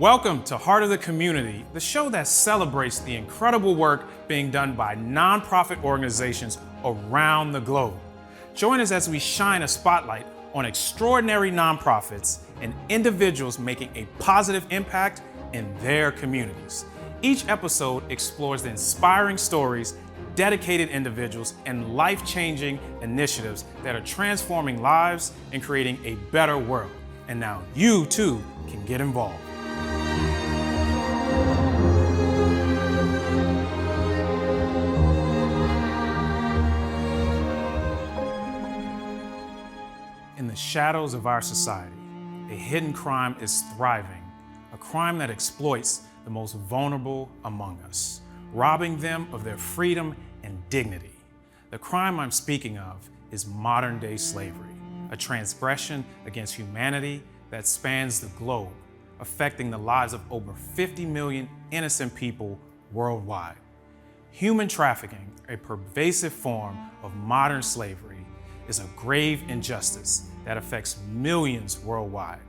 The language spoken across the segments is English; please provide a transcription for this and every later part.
Welcome to Heart of the Community, the show that celebrates the incredible work being done by nonprofit organizations around the globe. Join us as we shine a spotlight on extraordinary nonprofits and individuals making a positive impact in their communities. Each episode explores the inspiring stories, dedicated individuals, and life-changing initiatives that are transforming lives and creating a better world. And now you too can get involved. In the shadows of our society, a hidden crime is thriving, a crime that exploits the most vulnerable among us, robbing them of their freedom and dignity. The crime I'm speaking of is modern-day slavery, a transgression against humanity that spans the globe, affecting the lives of over 50 million innocent people worldwide. Human trafficking, a pervasive form of modern slavery, is a grave injustice that affects millions worldwide.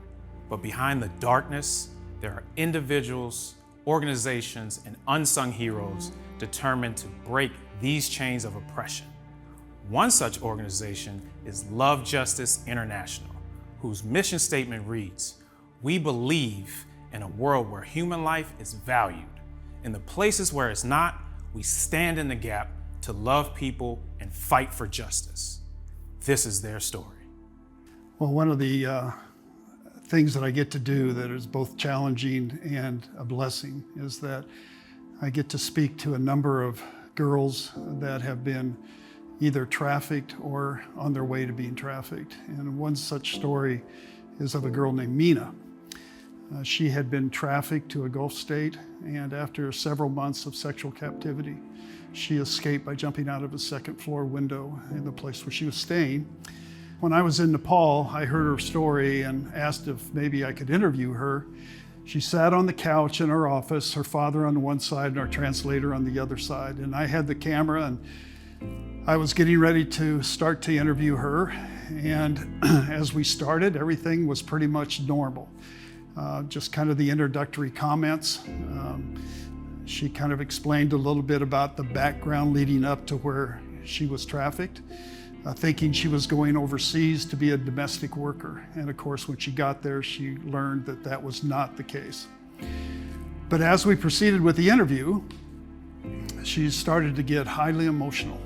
But behind the darkness, there are individuals, organizations, and unsung heroes determined to break these chains of oppression. One such organization is Love Justice International, whose mission statement reads, "We believe in a world where human life is valued. In the places where it's not, we stand in the gap to love people and fight for justice." This is their story. Well, one of the things that I get to do that is both challenging and a blessing is that I get to speak to a number of girls that have been either trafficked or on their way to being trafficked. And one such story is of a girl named Mina. She had been trafficked to a Gulf state, and after several months of sexual captivity, she escaped by jumping out of a second-floor window in the place where she was staying. When I was in Nepal, I heard her story and asked if maybe I could interview her. She sat on the couch in her office, her father on one side and our translator on the other side. And I had the camera and I was getting ready to start to interview her. And as we started, everything was pretty much normal. Just kind of the introductory comments. She kind of explained a little bit about the background leading up to where she was trafficked, thinking she was going overseas to be a domestic worker. And of course, when she got there, she learned that that was not the case. But as we proceeded with the interview, she started to get highly emotional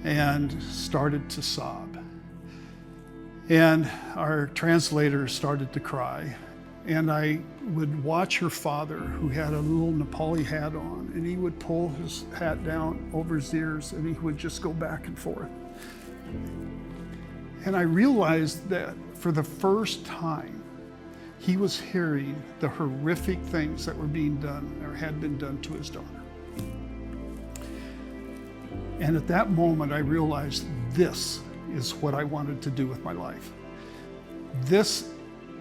and started to sob. And our translator started to cry. And I would watch her father, who had a little Nepali hat on, and he would pull his hat down over his ears and he would just go back and forth. And I realized that for the first time, he was hearing the horrific things that were being done or had been done to his daughter. And at that moment, I realized this is what I wanted to do with my life. This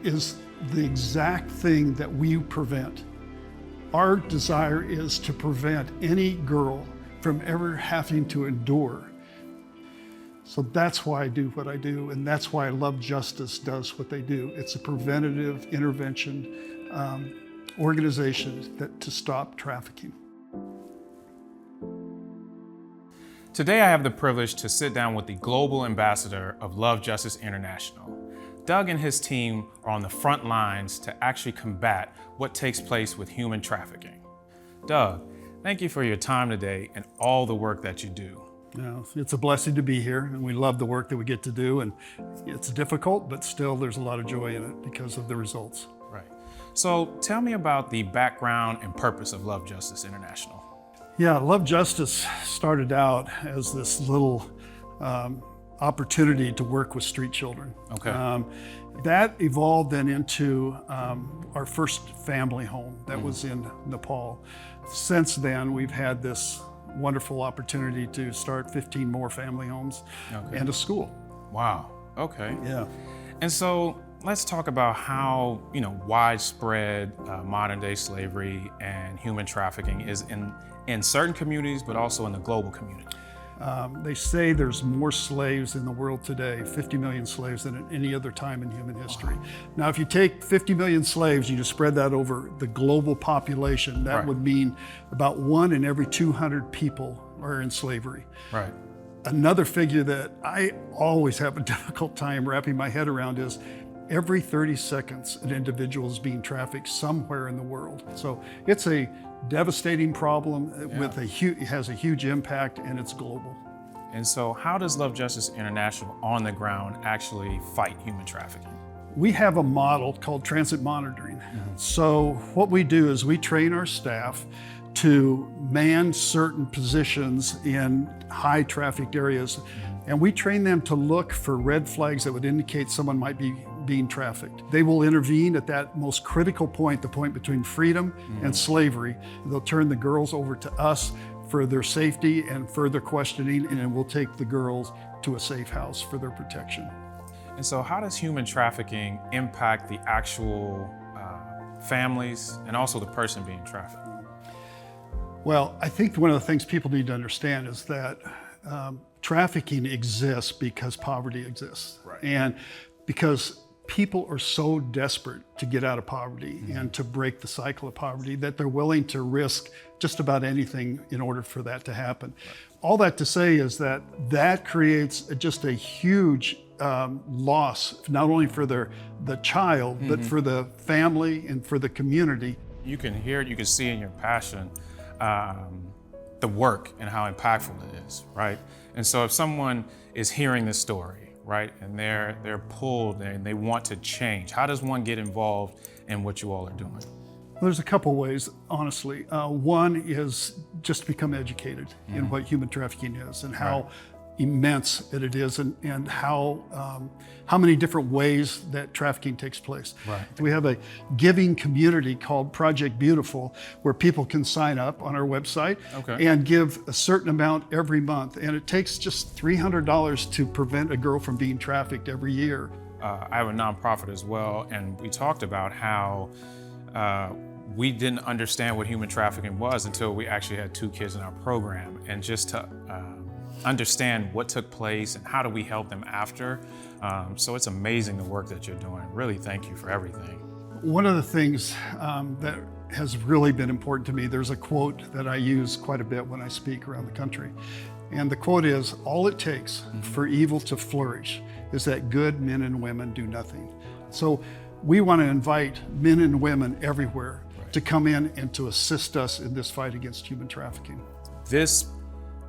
is the exact thing that we prevent. Our desire is to prevent any girl from ever having to endure. So that's why I do what I do, and that's why Love Justice does what they do. It's a preventative intervention organization to stop trafficking. Today I have the privilege to sit down with the global ambassador of Love Justice International. Doug and his team are on the front lines to actually combat what takes place with human trafficking. Doug, thank you for your time today and all the work that you do. It's a blessing to be here, and we love the work that we get to do, and it's difficult, but still there's a lot of joy in it because of the results. Right. So tell me about the background and purpose of Love Justice International. Yeah, Love Justice started out as this little opportunity to work with street children. Okay. That evolved then into our first family home that was in Nepal. Since then, we've had this wonderful opportunity to start 15 more family homes and a school. Wow, okay. Yeah. And so let's talk about how, widespread modern day slavery and human trafficking is in certain communities, but also in the global community. They say there's more slaves in the world today, 50 million slaves, than at any other time in human history. Now, if you take 50 million slaves, you just spread that over the global population, that would mean about 1 in every 200 people are in slavery. Right. Another figure that I always have a difficult time wrapping my head around is every 30 seconds, an individual is being trafficked somewhere in the world. So it's a devastating problem with it has a huge impact, and it's global. And so how does Love Justice International on the ground actually fight human trafficking? We have a model called transit monitoring. So what we do is we train our staff to man certain positions in high trafficked areas, and we train them to look for red flags that would indicate someone might be being trafficked. They will intervene at that most critical point, the point between freedom and slavery. They'll turn the girls over to us for their safety and further questioning, and then we'll take the girls to a safe house for their protection. And so how does human trafficking impact the actual families and also the person being trafficked? Well, I think one of the things people need to understand is that trafficking exists because poverty exists. And because people are so desperate to get out of poverty and to break the cycle of poverty that they're willing to risk just about anything in order for that to happen. All that to say is that that creates just a huge loss, not only for the child, but for the family and for the community. You can hear it, you can see in your passion the work and how impactful it is, right? And so if someone is hearing this story, right, and they're pulled and they want to change, how does one get involved in what you all are doing? Well, there's a couple ways, honestly. One is just to become educated in what human trafficking is and how immense it is, and how many different ways that trafficking takes place. We have a giving community called Project Beautiful, where people can sign up on our website and give a certain amount every month. And it takes just $300 to prevent a girl from being trafficked every year. I have a nonprofit as well, and we talked about how we didn't understand what human trafficking was until we actually had 2 kids in our program, and just to understand what took place and how do we help them after. So it's amazing the work that you're doing. Really, thank you for everything. One of the things that has really been important to me, there's a quote that I use quite a bit when I speak around the country. And the quote is, all it takes for evil to flourish is that good men and women do nothing. So we want to invite men and women everywhere to come in and to assist us in this fight against human trafficking. This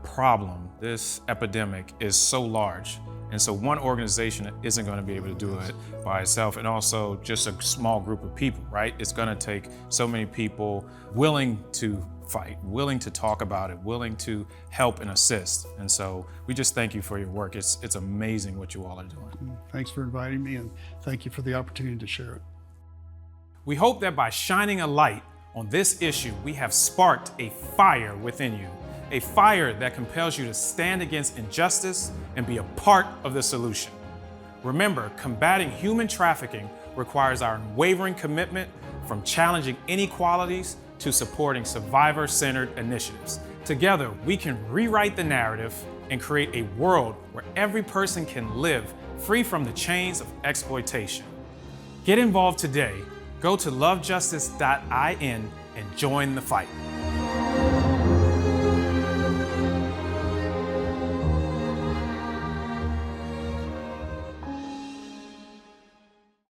problem, this epidemic is so large. And so one organization isn't going to be able to do it by itself, and also just a small group of people, right? It's going to take so many people willing to fight, willing to talk about it, willing to help and assist. And so we just thank you for your work. It's amazing what you all are doing. Thanks for inviting me, and thank you for the opportunity to share it. We hope that by shining a light on this issue, we have sparked a fire within you. A fire that compels you to stand against injustice and be a part of the solution. Remember, combating human trafficking requires our unwavering commitment, from challenging inequalities to supporting survivor-centered initiatives. Together, we can rewrite the narrative and create a world where every person can live free from the chains of exploitation. Get involved today. Go to lovejustice.in and join the fight.